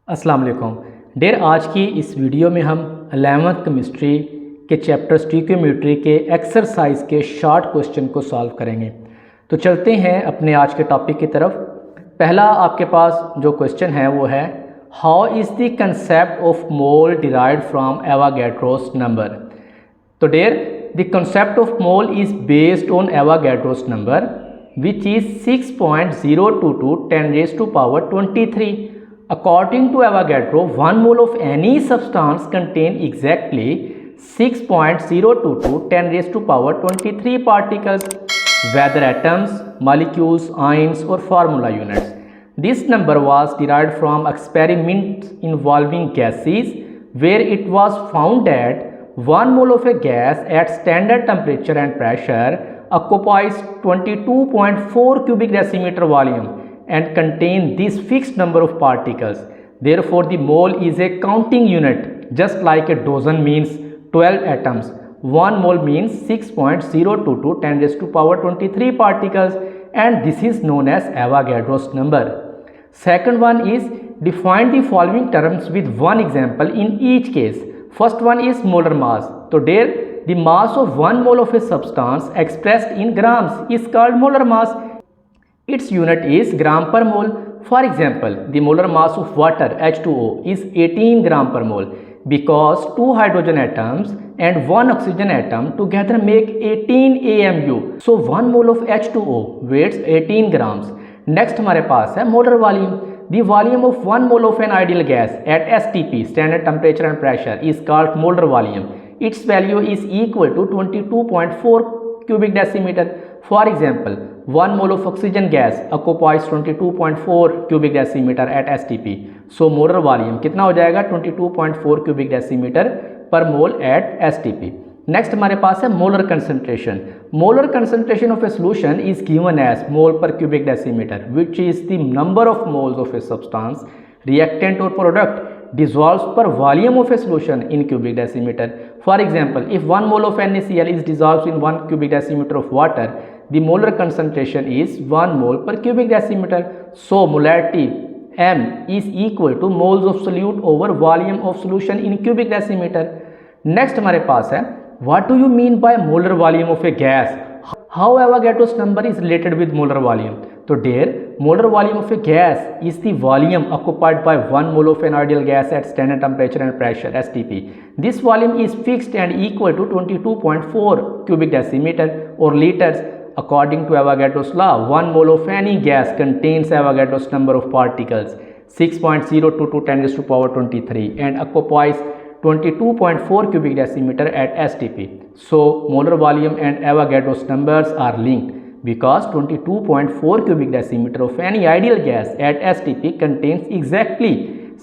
अस्सलाम वालेकुम डेयर। आज की इस वीडियो में हम 11th केमिस्ट्री के चैप्टर स्टीकियोमेट्री के एक्सरसाइज के शॉर्ट क्वेश्चन को सॉल्व करेंगे। तो चलते हैं अपने आज के टॉपिक की तरफ। पहला आपके पास जो क्वेश्चन है वो है, how is the concept of mole derived from Avogadro's number. तो there, the concept of mole is based on Avogadro's number which is 6.022 10 raised to power 23. According to Avogadro, 1 mole of any substance contain exactly 6.022 10 raised to power 23 particles, whether atoms, molecules, ions or formula units. This number was derived from experiments involving gases, where it was found that 1 mole of a gas at standard temperature and pressure occupies 22.4 cubic decimeter volume and contain this fixed number of particles. Therefore, the mole is a counting unit. Just like a dozen means 12 atoms, 1 mole means 6.022 10 raised to power 23 particles, and this is known as Avogadro's number. Second one is, define the following terms with one example in each case. First one is molar mass. So there, the mass of 1 mole of a substance expressed in grams is called molar mass. Its unit is gram per mole. For example, the molar mass of water H2O is 18 gram per mole because 2 hydrogen atoms and 1 oxygen atom together make 18 AMU. So 1 mole of H2O weighs 18 grams. Next हमारे पास है molar volume. The volume of 1 mole of an ideal gas at STP, standard temperature and pressure, is called molar volume. Its value is equal to 22.4 cubic decimeter. For example, 1 mole of oxygen gas occupies 22.4 cubic decimeter at STP. So molar volume कितना हो जाएगा? 22.4 cubic decimeter per mole at STP. Next हमारे पास है molar concentration. Molar concentration of a solution is given as mole per cubic decimetre, which is the number of moles of a substance, reactant और product dissolves per volume of a solution in cubic decimeter. For example, if 1 mole of NaCl is dissolved in 1 cubic decimeter of water, the molar concentration is 1 mole per cubic decimeter. So molarity M is equal to moles of solute over volume of solution in cubic decimeter. Next हमारे पास है, what do you mean by molar volume of a gas? How Avogadro's number is related with molar volume? So dear, molar volume of a gas is the volume occupied by 1 mole of an ideal gas at standard temperature and pressure STP. This volume is fixed and equal to 22.4 cubic decimeter or liters. According to Avogadro's law, 1 mole of any gas contains Avogadro's number of particles 6.022 10 raised to power 23 and occupies 22.4 cubic decimeter at STP. So molar volume and Avogadro's numbers are linked because 22.4 cubic decimeter of any ideal gas at STP contains exactly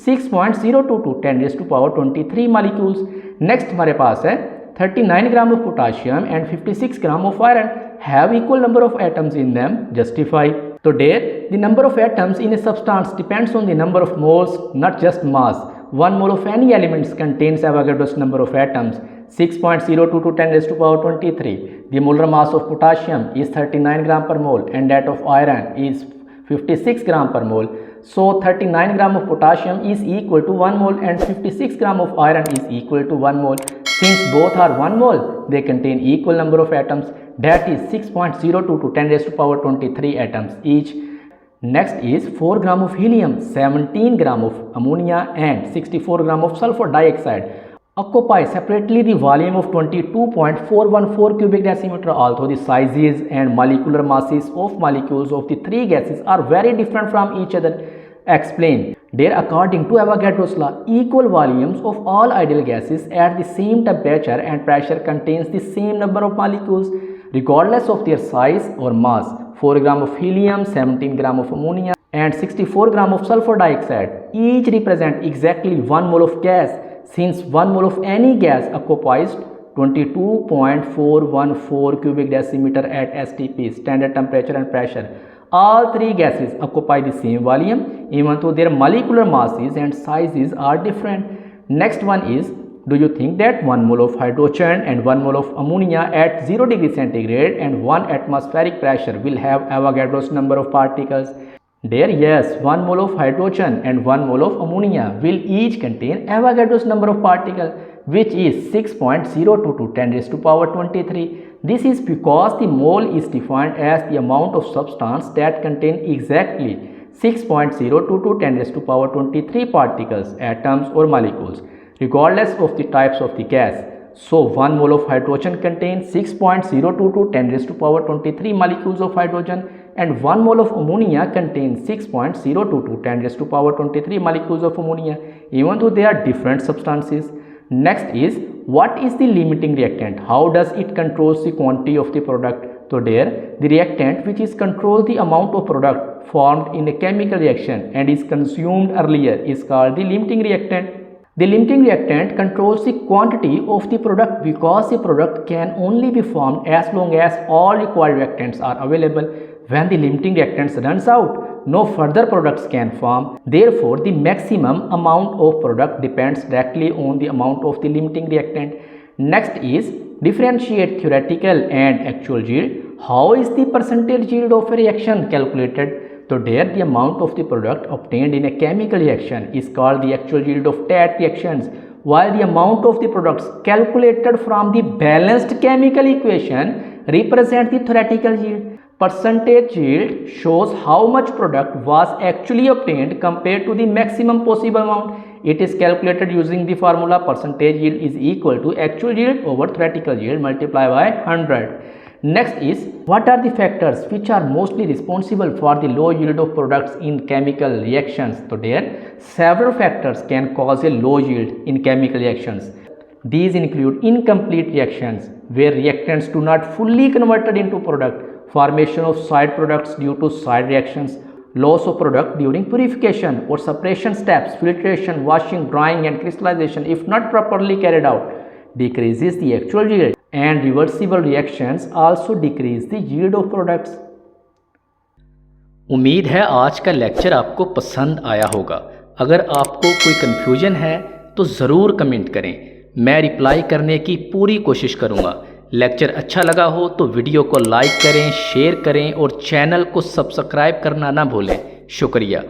6.022 10 raised to power 23 molecules. Next हमारे पास है 39 gram of potassium and 56 gram of iron have equal number of atoms in them. Justify. So there, the number of atoms in a substance depends on the number of moles, not just mass. 1 mole of any elements contains Avogadro's number of atoms 6.022 10 raised to power 23. The molar mass of potassium is 39 gram per mole and that of iron is 56 gram per mole. So 39 gram of potassium is equal to 1 mole and 56 gram of iron is equal to 1 mole. Since both are 1 mole, they contain equal number of atoms, that is 6.022 10 raised to power 23 atoms each. Next is 4 gram of helium, 17 gram of ammonia and 64 gram of sulfur dioxide occupy separately the volume of 22.414 cubic decimeter. Although the sizes and molecular masses of molecules of the three gases are very different from each other. Explain. There, according to Avogadro's law, equal volumes of all ideal gases at the same temperature and pressure contains the same number of molecules regardless of their size or mass. 4 gram of helium, 17 gram of ammonia and 64 gram of sulfur dioxide each represent exactly 1 mole of gas. Since 1 mole of any gas occupies 22.414 cubic decimeter at STP, standard temperature and pressure, all three gases occupy the same volume even though their molecular masses and sizes are different. Next one is, do you think that 1 mole of hydrogen and 1 mole of ammonia at 0 degree centigrade and 1 atmospheric pressure will have Avogadro's number of particles? There, yes, 1 mole of hydrogen and 1 mole of ammonia will each contain Avogadro's number of particles, which is 6.02 to 10 raised to power 23. This is because the mole is defined as the amount of substance that contain exactly 6.02 to 10 raised to power 23 particles, atoms or molecules, regardless of the types of the gas. So 1 mole of hydrogen contains 6.02 to 10 raised to power 23 molecules of hydrogen, and 1 mole of ammonia contains 6.02 to 10 raised to power 23 molecules of ammonia, even though they are different substances. Next is, what is the limiting reactant? How does it controls the quantity of the product? So there, the reactant which is controls the amount of product formed in a chemical reaction and is consumed earlier is called the limiting reactant. The limiting reactant controls the quantity of the product because the product can only be formed as long as all required reactants are available. When the limiting reactants runs out, no further products can form. Therefore, the maximum amount of product depends directly on the amount of the limiting reactant. Next is differentiate theoretical and actual yield. How is the percentage yield of a reaction calculated? So there, the amount of the product obtained in a chemical reaction is called the actual yield of that reactions, while the amount of the products calculated from the balanced chemical equation represent the theoretical yield. Percentage yield shows how much product was actually obtained compared to the maximum possible amount. It is calculated using the formula percentage yield is equal to actual yield over theoretical yield multiplied by 100. Next is, what are the factors which are mostly responsible for the low yield of products in chemical reactions? So there, several factors can cause a low yield in chemical reactions. These include incomplete reactions, where reactants do not fully converted into product, formation of side products due to side reactions, loss of product during purification or separation steps, filtration, washing, drying and crystallization if not properly carried out, decreases the actual yield, and reversible reactions also decrease the yield of products. उम्मीद है आज का lecture आपको पसंद आया होगा। अगर आपको कोई कन्फ्यूजन है तो ज़रूर कमेंट करें, मैं रिप्लाई करने की पूरी कोशिश करूँगा। लेक्चर अच्छा लगा हो तो वीडियो को लाइक करें, शेयर करें और चैनल को सब्सक्राइब करना ना भूलें। शुक्रिया।